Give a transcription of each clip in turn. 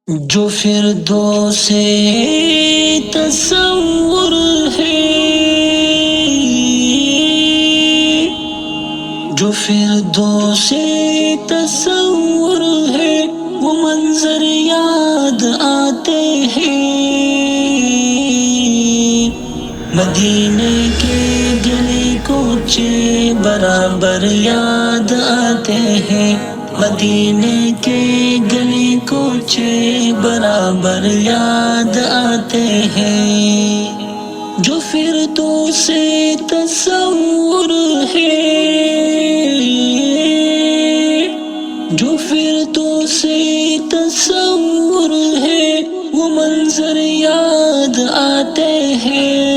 جو فردوس تصور ہے، جو فردوس تصور ہے، وہ منظر یاد آتے ہیں۔ مدینے کے گلی کوچے برابر یاد آتے ہیں، مدینے کے گلی کوچے برابر یاد آتے ہیں۔ جو فردوس تصور ہے، جو فردوس تصور ہے، وہ منظر یاد آتے ہیں۔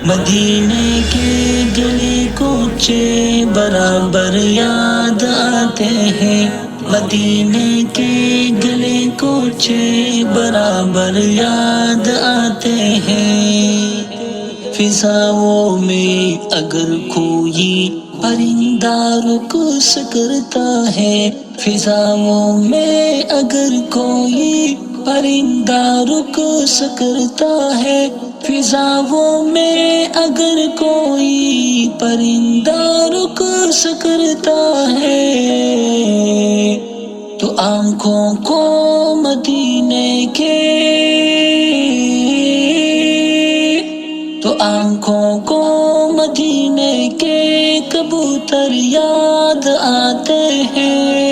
مدینے کے گلی کوچے برابر یاد آتے ہیں، مدینے کے گلی کوچے برابر یاد آتے ہیں۔ فضاؤں میں اگر کوئی پرندہ رقص کرتا ہے، فضاؤں میں اگر کوئی پرندہ رقص کرتا ہے، فضاؤں میں اگر کوئی پرندہ رقص کرتا ہے، تو آنکھوں کو مدینے کے، تو آنکھوں کو مدینے کے کبوتر یاد آتے ہیں۔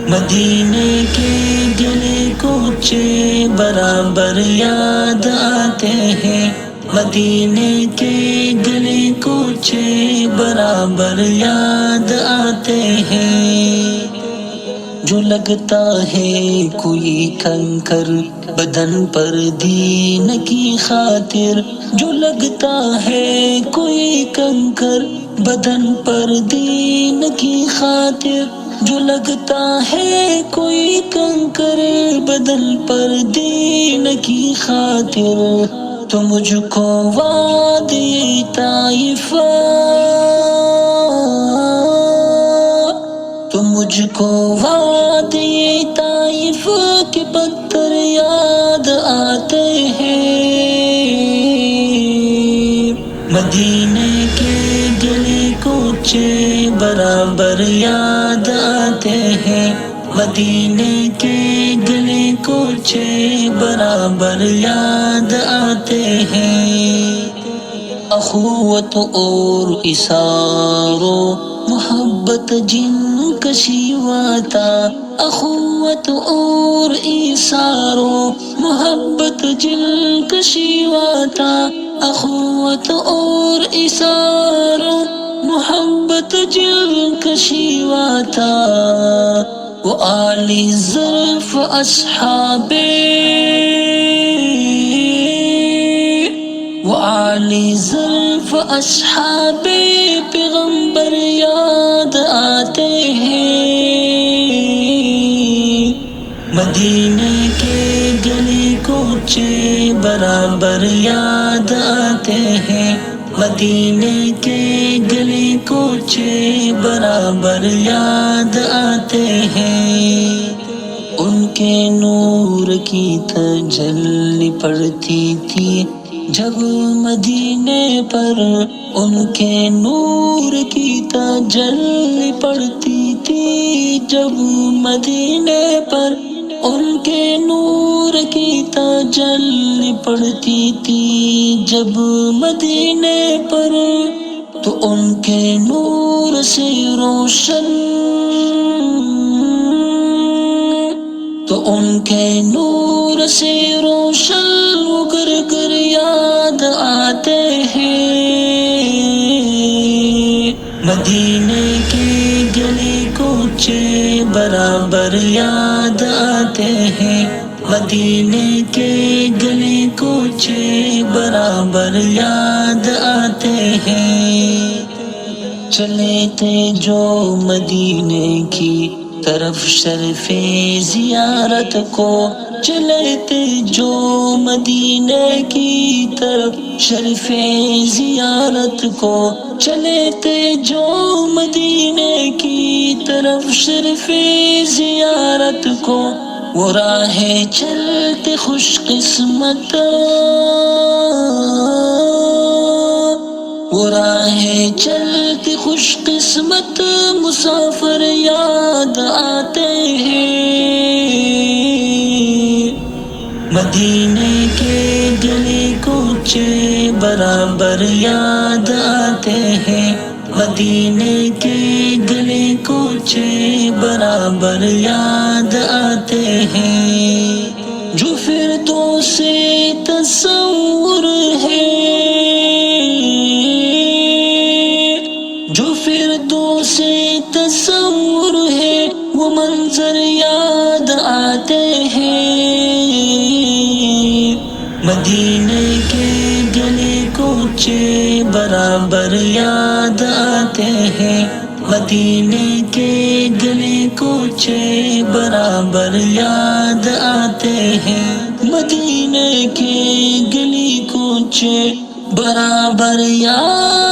مدینے کے گلی کوچے برابر یاد آتے ہیں، مدینے کے گلی کوچے برابر یاد آتے ہیں۔ جو لگتا ہے کوئی کنکر بدن پر دین کی خاطر، جو لگتا ہے کوئی کنکر بدن پر دین کی خاطر، جو لگتا ہے کوئی کنکر بدن پر دین کی خاطر، تو مجھ کو وادی طائف، تو مجھ کو وادی طائف کے پتھر یاد آتے ہیں۔ مدینے کے گلی کوچے برابر یاد آتے ہیں، مدینے کے گلی کوچے برابر یاد آتے ہیں۔ اخوت اور اثار و محبت جن کا شیوا تھا، اخوت اور ایثار و محبت جن کا شیوا تھا، اخوت اور ایثار و محبت جن کا شیوا تھا، وہ عالی ظرف اصحاب، وہ عالی ظرف اصحاب پیغمبر یاد آتے ہیں۔ مدینے کے گلی کوچے برابر یاد آتے ہیں، مدینے کے گلی کوچے برابر یاد آتے ہیں۔ ان کے نور کی تجلی پڑتی تھی جب مدینے پر، ان کے نور کی تجلی پڑتی تھی جب مدینے پر، ان کے نور کی تجلی پڑتی تھی جب مدینے پر، تو ان کے نور سے روشن، تو ان کے نور سے روشن وہ گر گر یاد آتے ہیں۔ مدینے کے گلی کوچے برابر یاد آتے ہیں، مدینے کے گلی کوچے برابر یاد آتے ہیں۔ چلے تھے جو مدینے کی طرف شرف زیارت کو، چلے تھے جو مدینے کی طرف شرف زیارت کو، چلے تھے جو مدینے کی طرف شرف زیارت کو، وہ راہیں چلتے خوش قسمت، وہ راہیں چلتے خوش قسمت مسافر یاد آتے ہیں، مدینے کے گلی کوچے برابر یاد آتے ہیں، مدینے کے گلی کوچے برابر یاد آتے ہیں، جو فردوس تصور ہے، جو فردوس تصور ہے، وہ منظر یاد آتے ہیں، مدینے کے گلی کوچے برابر یاد آتے ہیں، مدینے کے گلی کوچے برابر یاد آتے ہیں، مدینے کے گلی کوچے برابر یاد